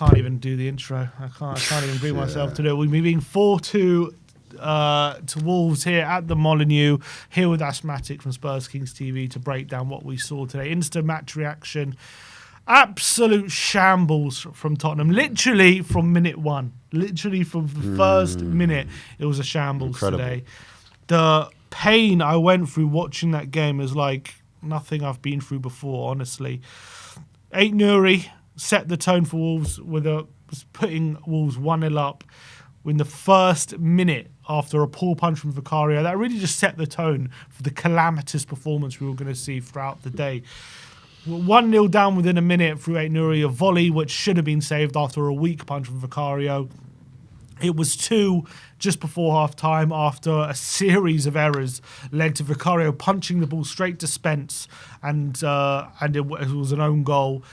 can't even do the intro. I can't even bring myself to do it. We're moving 4-2 to Wolves here at the Molineux, here with Asthmatic from Spurs Kings TV to break down what we saw today. Instant match reaction. Absolute shambles from Tottenham. Literally from minute one. Literally from the first minute, it was a shambles today. The pain I went through watching that game is like nothing I've been through before, honestly. Aït-Nouri set the tone for Wolves with putting Wolves 1-0 up in the first minute after a poor punch from Vicario. That really just set the tone for the calamitous performance we were going to see throughout the day. 1-0 down within a minute through Aït-Nouri, a volley which should have been saved after a weak punch from Vicario. It was 2 just before half-time after a series of errors led to Vicario punching the ball straight to Spence, and it was an own goal,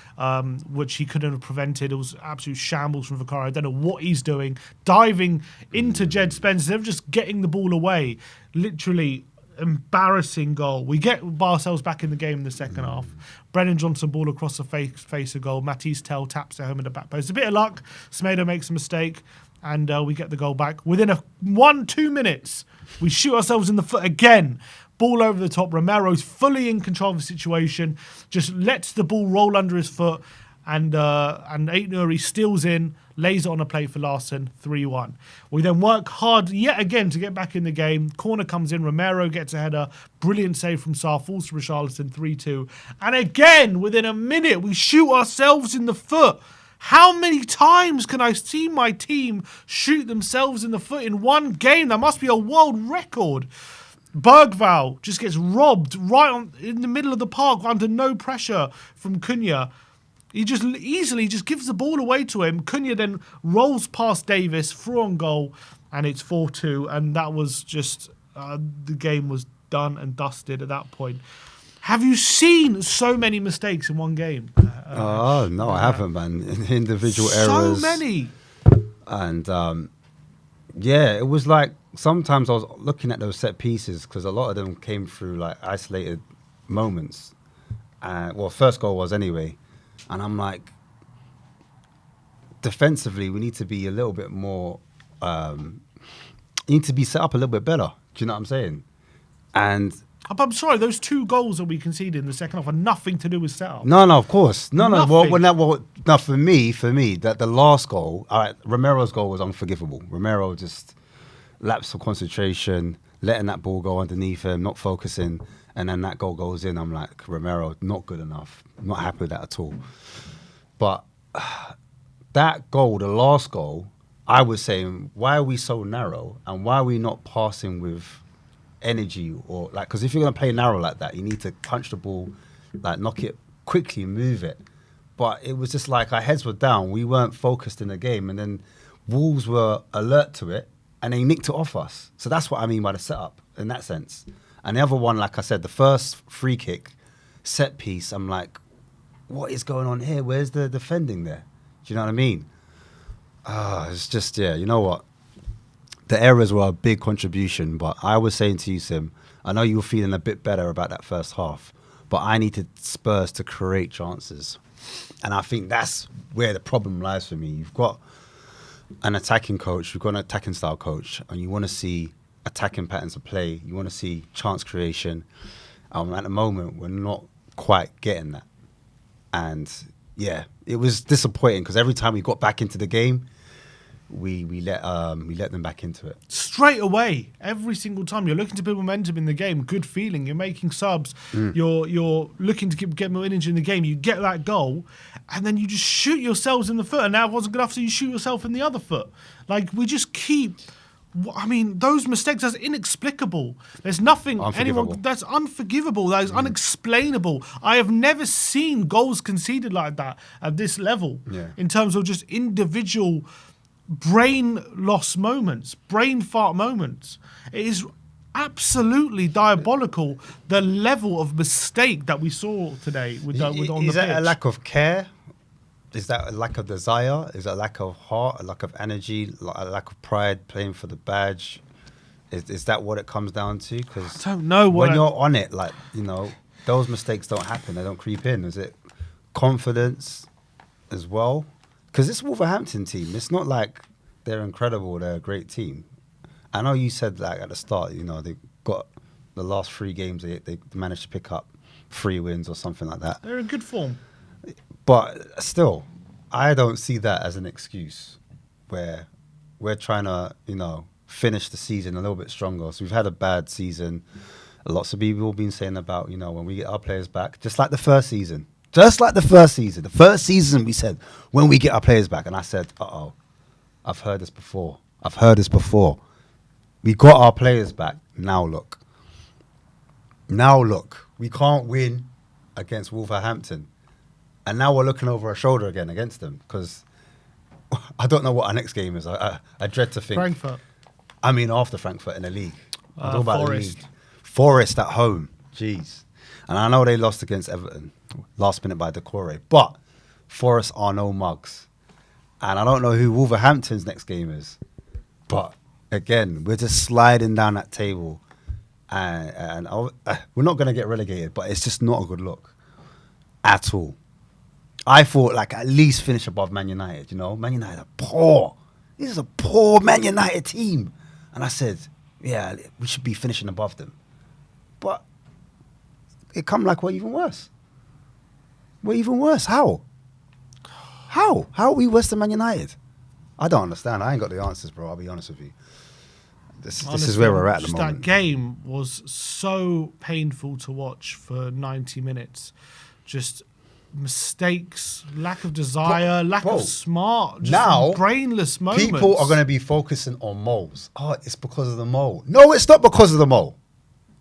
which he couldn't have prevented. It was absolute shambles from Vicario. I don't know what he's doing, diving into Jed Spence instead of just getting the ball away. Literally embarrassing goal. We get ourselves back in the game in the second half. Brennan Johnson ball across the face of goal. Matisse Tell taps it home in the back post. A bit of luck. Smedo makes a mistake. And we get the goal back. Within 1-2 minutes, we shoot ourselves in the foot again. Ball over the top. Romero's fully in control of the situation. Just lets the ball roll under his foot. And Aït-Nouri steals in, lays it on a plate for Larson, 3-1. We then work hard yet again to get back in the game. Corner comes in. Romero gets a header. Brilliant save from Sarr. Falls to Richarlison, 3-2. And again, within a minute, we shoot ourselves in the foot. How many times can I see my team shoot themselves in the foot in one game? That must be a world record. Bergvall just gets robbed in the middle of the park under no pressure from Cunha. He just easily just gives the ball away to him. Cunha then rolls past Davis, through on goal, and it's 4-2. And that was just, the game was done and dusted at that point. Have you seen so many mistakes in one game? No, I haven't, man. Individual errors. So many. And, it was like sometimes I was looking at those set pieces because a lot of them came through like isolated moments. First goal was anyway. And I'm like, defensively, we need to be a little bit more, need to be set up a little bit better. Do you know what I'm saying? And I'm sorry, those 2 goals that we conceded in the second half had nothing to do with setup. No, of course. No. Nothing. For me, that the last goal, Romero's goal was unforgivable. Romero just lapsed for concentration, letting that ball go underneath him, not focusing, and then that goal goes in. I'm like, Romero, not good enough. I'm not happy with that at all. But that goal, the last goal, I was saying, why are we so narrow, and why are we not passing with energy, or like, because if you're going to play narrow like that, you need to punch the ball, like knock it quickly, move it. But it was just like our heads were down, we weren't focused in the game, and then Wolves were alert to it and they nicked it off us. So that's what I mean by the setup in that sense. And the other one, like I said, the first free kick set piece, I'm like, what is going on here? Where's the defending there? Do you know what I mean? It's just, you know what? The errors were a big contribution, but I was saying to you, Sim, I know you were feeling a bit better about that first half, but I needed Spurs to create chances. And I think that's where the problem lies for me. You've got an attacking coach, you've got an attacking style coach, and you want to see attacking patterns of play, you want to see chance creation. At the moment, we're not quite getting that. And it was disappointing because every time we got back into the game, we let them back into it straight away. Every single time you're looking to build momentum in the game, good feeling. You're making subs. You're looking to get more energy in the game. You get that goal, and then you just shoot yourselves in the foot. And now it wasn't good enough, so you shoot yourself in the other foot. Like we just keep. I mean, those mistakes, that's inexplicable. There's nothing that's unforgivable. That is unexplainable. I have never seen goals conceded like that at this level in terms of just individual brain loss moments, brain fart moments. It is absolutely diabolical, the level of mistake that we saw today on the pitch. Is that a lack of care? Is that a lack of desire? Is that a lack of heart, a lack of energy, a lack of pride, playing for the badge? Is that what it comes down to? Because I don't know. When you're on it, like, you know, those mistakes don't happen. They don't creep in. Is it confidence as well? because this Wolverhampton team, it's not like they're incredible, they're a great team. I know you said like at the start, you know, they got the last 3 games, they managed to pick up 3 wins or something like that. They're in good form. But still, I don't see that as an excuse where we're trying to, you know, finish the season a little bit stronger. So we've had a bad season. Lots of people have been saying about, you know, when we get our players back, just like the first season. Just like the first season. The first season we said, when we get our players back. And I said, uh-oh, I've heard this before. We got our players back. Now look. We can't win against Wolverhampton. And now we're looking over our shoulder again against them because I don't know what our next game is. I dread to think. Frankfurt. I mean, after Frankfurt in the league. I'm talking about Forest. the league. Forest at home. Jeez. And I know they lost against Everton last minute by Decore. But Forest are no mugs. And I don't know who Wolverhampton's next game is. But again, we're just sliding down that table. And we're not going to get relegated, but it's just not a good look at all. I thought like at least finish above Man United, you know. Man United are poor. This is a poor Man United team. And I said, yeah, we should be finishing above them. But it come like we're even worse. We're even worse. How? How are we worse than Man United? I don't understand. I ain't got the answers, bro. I'll be honest with you. This is where we're at the moment. That game was so painful to watch for 90 minutes. Just mistakes, lack of desire, lack of smart, just now, brainless moments. People are going to be focusing on moles. Oh, it's because of the mole. No, it's not because of the mole.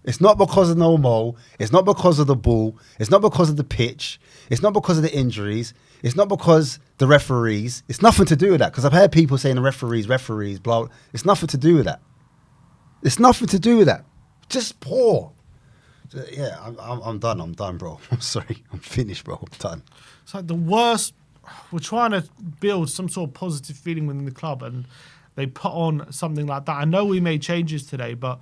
It's not because of no mole. It's not because of the ball. It's not because of the pitch. It's not because of the injuries. It's not because the referees. It's nothing to do with that. Because I've heard people saying the referees, blah. It's nothing to do with that. It's nothing to do with that. Just poor. Yeah, I'm done. I'm done, bro. I'm sorry. I'm finished, bro. I'm done. It's like the worst. We're trying to build some sort of positive feeling within the club, and they put on something like that. I know we made changes today, but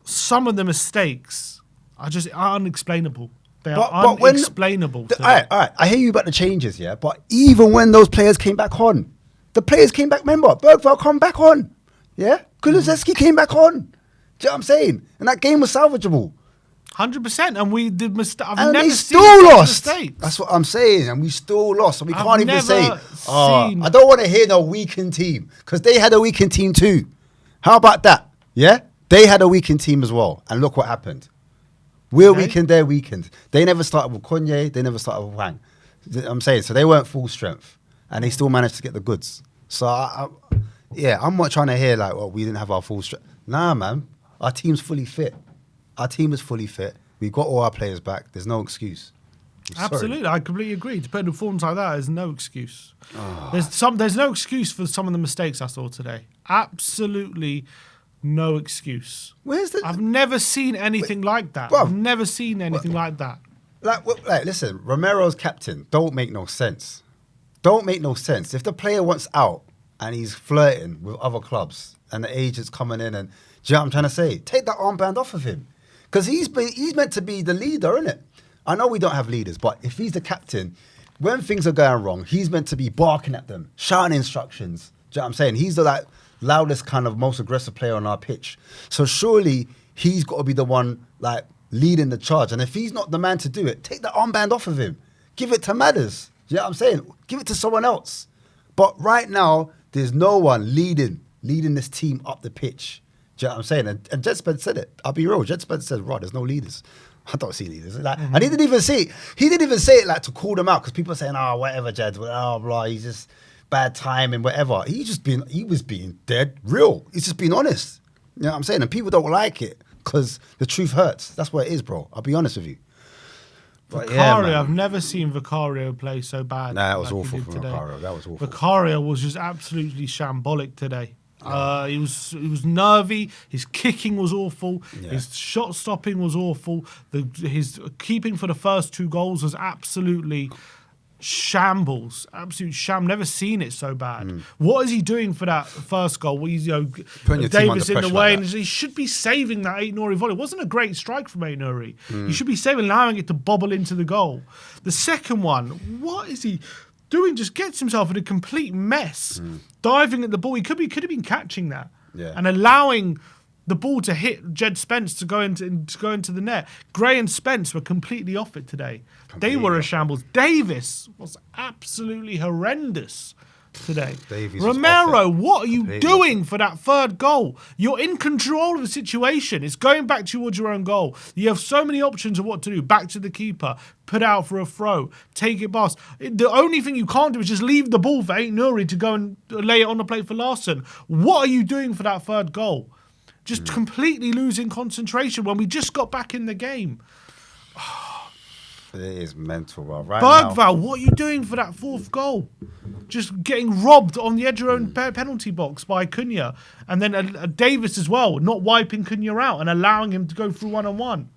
some of the mistakes are just unexplainable. They are unexplainable. All right. I hear you about the changes, yeah, but even when those players came back on, the players came back. Remember, Bergvall come back on, yeah. Kulusevski came back on. Do you know what I'm saying? And that game was salvageable. 100%, and we did mistake. And they still lost. That's what I'm saying, and we still lost. So we can't even say, I don't want to hear no weakened team, because they had a weakened team too. How about that? Yeah? They had a weakened team as well, and look what happened. We're weakened, they're weakened. They never started with Kanye, they never started with Wang. I'm saying, so they weren't full strength, and they still managed to get the goods. So, I'm not trying to hear like, we didn't have our full strength. Nah, man, our team's fully fit. Our team is fully fit. We've got all our players back. There's no excuse. Absolutely, I completely agree. Depending on forms like that, there's no excuse. There's no excuse for some of the mistakes I saw today. Absolutely no excuse. I've never seen anything like that. Bruv, I've never seen anything like that. Listen, Romero's captain don't make no sense. Don't make no sense. If the player wants out and he's flirting with other clubs and the agent's coming in and, do you know what I'm trying to say? Take that armband off of him. Because he's meant to be the leader, innit? I know we don't have leaders, but if he's the captain, when things are going wrong, he's meant to be barking at them, shouting instructions. Do you know what I'm saying? He's the loudest kind of most aggressive player on our pitch. So surely he's got to be the one leading the charge. And if he's not the man to do it, take the armband off of him. Give it to Madders. Do you know what I'm saying? Give it to someone else. But right now, there's no one leading this team up the pitch. Do you know what I'm saying? And Jed Spence said it. I'll be real. Jed Spence said, there's no leaders. I don't see leaders. And he didn't even say it. He didn't even say it to call them out, because people are saying, whatever, Jed, blah, he's just bad timing, whatever. He was being dead real. He's just being honest. You know what I'm saying? And people don't like it because the truth hurts. That's what it is, bro. I'll be honest with you. But Vicario, I've never seen Vicario play so bad. Nah, that was awful from Vicario. That was awful. Vicario was just absolutely shambolic today. He was nervy. His kicking was awful. Yeah. His shot stopping was awful. His keeping for the first 2 goals was absolutely shambles. Absolute Never seen it so bad. What is he doing for that first goal? He's Davis in the way, and he should be saving that Aït-Nouri volley. It wasn't a great strike from Aït-Nouri. You should be allowing it to bobble into the goal. The second one, what is he doing? Just gets himself in a complete mess, diving at the ball. He could have been catching that and allowing the ball to hit Jed Spence to go into the net. Gray and Spence were completely off it today. They were a shambles. Davis was absolutely horrendous today. Romero, what are you doing for that third goal? You're in control of the situation. It's going back towards your own goal. You have so many options of what to do. Back to the keeper, put out for a throw, take it past. The only thing you can't do is just leave the ball for Aït-Nouri to go and lay it on the plate for Larson. What are you doing for that third goal? Just completely losing concentration when we just got back in the game. It is mental, bro. Right Bergvall, now, what are you doing for that fourth goal? Just getting robbed on the edge of your own penalty box by Cunha. And then Davis as well, not wiping Cunha out and allowing him to go through one-on-one.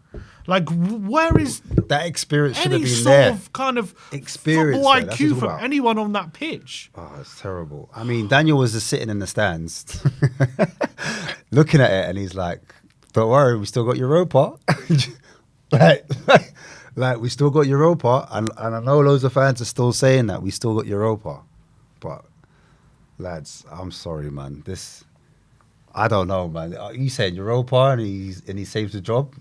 Like, where is that experience should have any been sort there. of kind of Experience football there, that's what IQ it's from about. anyone on that pitch? Oh, it's terrible. I mean, Daniel was just sitting in the stands, looking at it, and he's like, "Don't worry, we still got Europa." like we still got Europa, and I know loads of fans are still saying that we still got Europa, but lads, I'm sorry, man. I don't know, man. You said Europa, and he saves the job.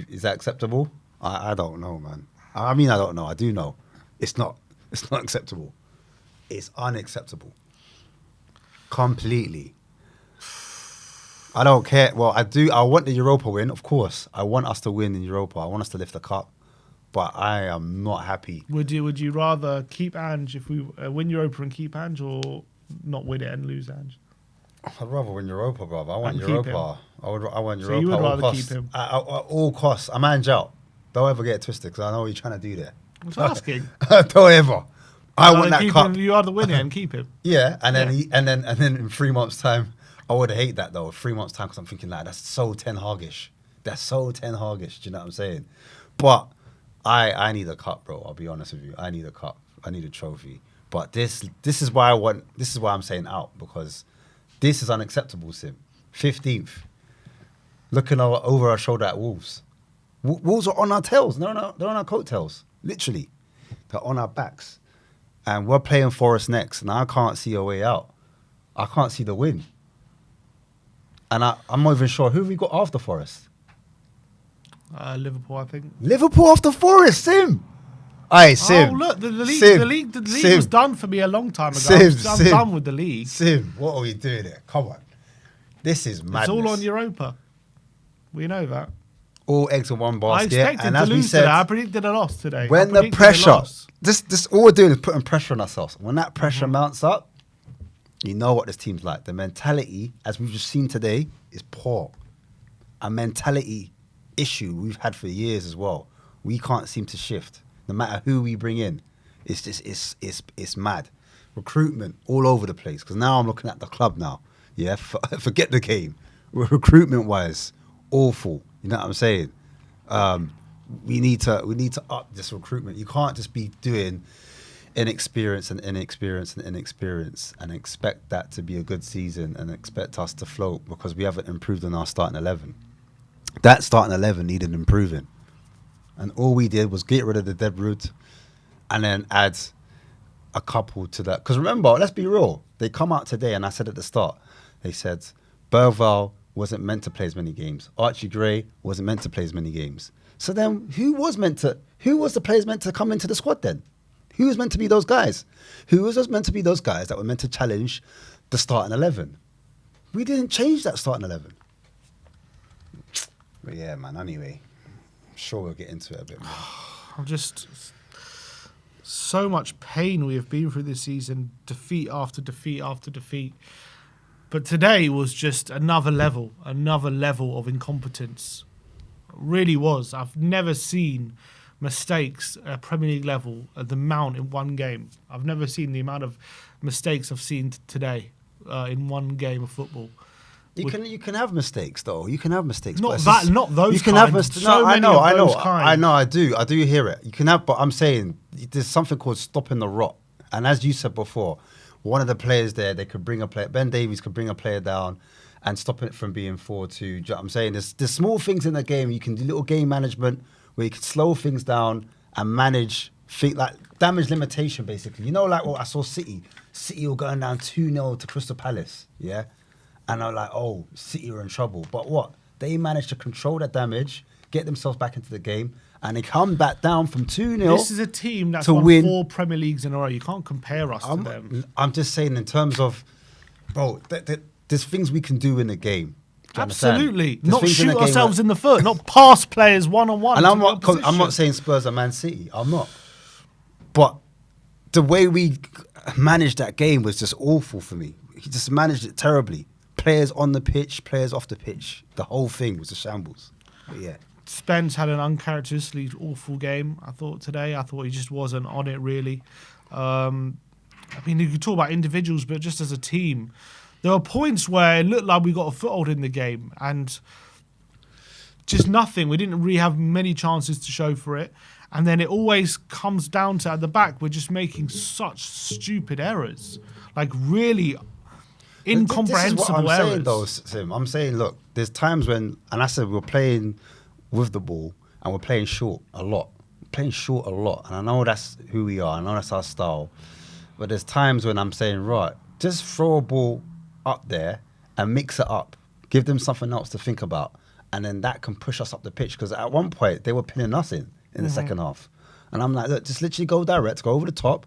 Is that acceptable? I don't know, man. I mean, I don't know. I do know. It's not acceptable. It's unacceptable. Completely. I don't care. Well, I do. I want the Europa win, of course. I want us to win in Europa. I want us to lift the cup. But I am not happy. Would you rather keep Ange if we win Europa and keep Ange, or not win it and lose Ange? I'd rather win Europa, brother. I want And keep Europa. I want So Europa. you would at all rather costs. keep him? At all costs. I'm Ange out. Don't ever get it twisted, because I know what you're trying to do there. I was asking. Don't ever. I want that cup. Him, you rather win it and keep him. Yeah, and then in 3 months' time, I would hate that though. 3 months' time, because I'm thinking like that's so Ten Hagish. That's so Ten Hagish. Do you know what I'm saying? But I need a cup, bro. I'll be honest with you. I need a cup. I need a trophy. But this is why I want. This is why I'm saying out, because this is unacceptable, Sim. 15th, looking over our shoulder at Wolves. Wolves are on our tails. They're on our coattails. Literally, they're on our backs, and we're playing Forest next. And I can't see a way out. I can't see the win. And I'm not even sure who have we got after Forest. Liverpool, I think. Liverpool after Forest, Sim. Aye, Sim. Oh look, the league Sim. was done for me a long time ago. I'm done with the league. Sim, what are we doing here? Come on, this is madness. It's all on Europa. We know that. All eggs in one I basket. expected And to as we lose said, today. I predicted a loss today. when the pressure, this all we're doing is putting pressure on ourselves. When that pressure mounts up, you know what this team's like. The mentality, as we've just seen today, is poor. A mentality issue we've had for years as well. We can't seem to shift. No matter who we bring in, it's mad. Recruitment all over the place. Because now I'm looking at the club now. Yeah, forget the game. Recruitment wise, awful. You know what I'm saying? We need to up this recruitment. You can't just be doing inexperience and expect that to be a good season and expect us to float, because we haven't improved on our starting 11. That starting 11 needed improving. And all we did was get rid of the dead root and then add a couple to that. Because remember, let's be real. They come out today, and I said at the start, they said Bergvall wasn't meant to play as many games. Archie Gray wasn't meant to play as many games. So then who was the players meant to come into the squad then? Who was meant to be those guys? Who was meant to be those guys that were meant to challenge the starting 11? We didn't change that starting 11. But yeah, man, anyway, I'm sure we'll get into it a bit more. I'm just so much pain we have been through this season, defeat after defeat after defeat. But today was just another level of incompetence. It really was. I've never seen mistakes at Premier League level at the amount in one game. I've never seen the amount of mistakes I've seen today in one game of football. You can have mistakes though. You can have mistakes. Not those. You can kind. have mistakes. So No, I many know, of I know, those kind. I know. I do hear it. You can have, but I'm saying there's something called stopping the rot. And as you said before, one of the players there, they could bring a player. Ben Davies could bring a player down and stop it from being 4-2. Do you know what I'm saying? There's small things in the game. You can do little game management where you can slow things down and manage think like damage limitation, basically. You know, like I saw City were going down 2-0 to Crystal Palace, yeah, and I'm like, oh, City are in trouble. But what? They managed to control that damage, get themselves back into the game, and they come back down from 2-0. This is a team that's won 4 Premier Leagues in a row. You can't compare us to them. I'm just saying in terms of, bro, there's things we can do in the game. Absolutely. Not shoot ourselves in the foot, not pass players one-on-one. And I'm not saying Spurs are Man City. I'm not. But the way we managed that game was just awful for me. He just managed it terribly. Players on the pitch, players off the pitch. The whole thing was a shambles. But yeah. Spence had an uncharacteristically awful game, I thought, today. I thought he just wasn't on it, really. I mean, you could talk about individuals, but just as a team, there were points where it looked like we got a foothold in the game and just nothing. We didn't really have many chances to show for it. And then it always comes down to, at the back, we're just making such stupid errors. Like, really incomprehensible errors. Saying, though, Sim. I'm saying, look, there's times when, and I said we're playing with the ball and we're playing short a lot. And I know that's who we are. I know that's our style. But there's times when I'm saying, right, just throw a ball up there and mix it up. Give them something else to think about. And then that can push us up the pitch. Because at one point, they were pinning us in the second half. And I'm like, look, just literally go direct, go over the top.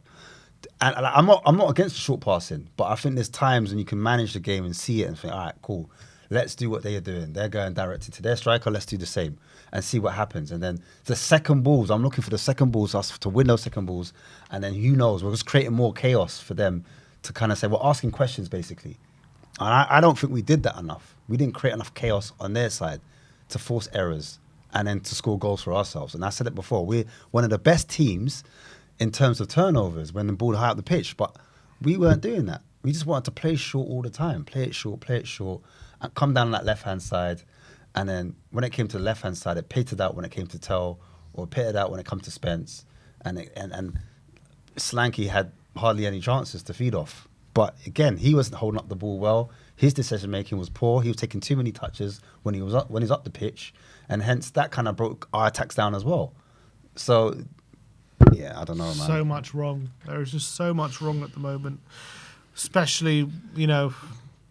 And I'm not against the short passing, but I think there's times when you can manage the game and see it and think, all right, cool, let's do what they are doing. They're going directed to their striker, let's do the same and see what happens. And then the second balls, I'm looking for the second balls, us to win those second balls. And then who knows, we're just creating more chaos for them to kind of say, we're asking questions basically. And I don't think we did that enough. We didn't create enough chaos on their side to force errors and then to score goals for ourselves. And I said it before, we're one of the best teams in terms of turnovers when the ball high up the pitch, but we weren't doing that. We just wanted to play short all the time, play it short, and come down that left-hand side. And then when it came to the left-hand side, it petered out when it came to Tell, or petered out when it came to Spence. And Slanky had hardly any chances to feed off. But again, he wasn't holding up the ball well. His decision-making was poor. He was taking too many touches when he's up the pitch. And hence, that kind of broke our attacks down as well. So, yeah, I don't know, man. So much wrong. There is just so much wrong at the moment. Especially, you know...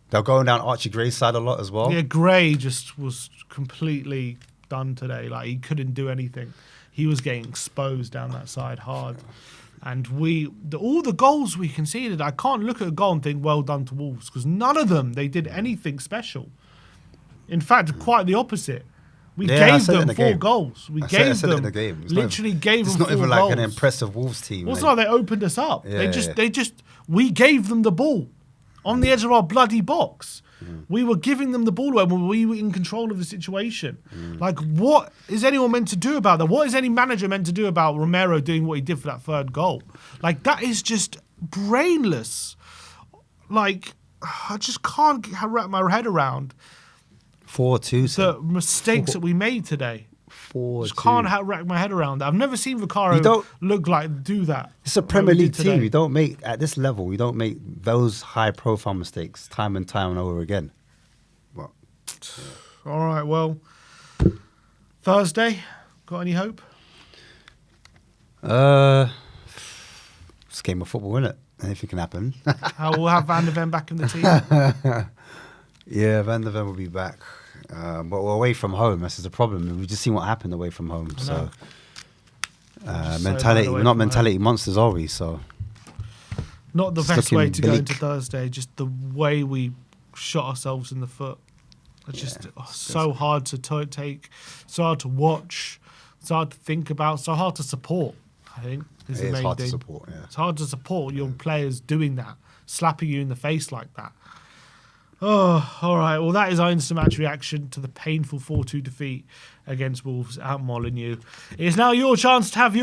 They're going down Archie Gray's side a lot as well. Yeah, Gray just was completely done today. Like, he couldn't do anything. He was getting exposed down that side hard. And all the goals we conceded, I can't look at a goal and think, well done to Wolves, because none of them, they did anything special. In fact, quite the opposite. We gave them 4 goals. We gave them, literally gave them 4 goals. It's not even like an impressive Wolves team. Well, it's like they opened us up. Yeah, we gave them the ball on the edge of our bloody box. We were giving them the ball away when we were in control of the situation. Like, what is anyone meant to do about that? What is any manager meant to do about Romero doing what he did for that 3rd goal? Like, that is just brainless. Like, I just can't wrap my head around 4-2. The mistakes that we made today. 4-2. Just can't rack my head around that. I've never seen Vicario do that. It's a Premier League team. You don't make, at this level, you don't make those high-profile mistakes time and time and over again. Well, yeah. All right, well, Thursday, got any hope? It's a game of football, isn't it? Anything can happen. We'll have Van der Ven back in the team. Yeah, Van der Ven will be back. But we're away from home. This is the problem. We've just seen what happened away from home. So, mentality. We're not mentality monsters, are we? So, not the best way to go into Thursday. Just the way we shot ourselves in the foot. It's just so hard to take, so hard to watch, so hard to think about, so hard to support. I think is the main thing. It's hard to support. Yeah, it's hard to support your players doing that, slapping you in the face like that. Oh, all right. Well, that is our instant match reaction to the painful 4-2 defeat against Wolves at Molineux. It is now your chance to have your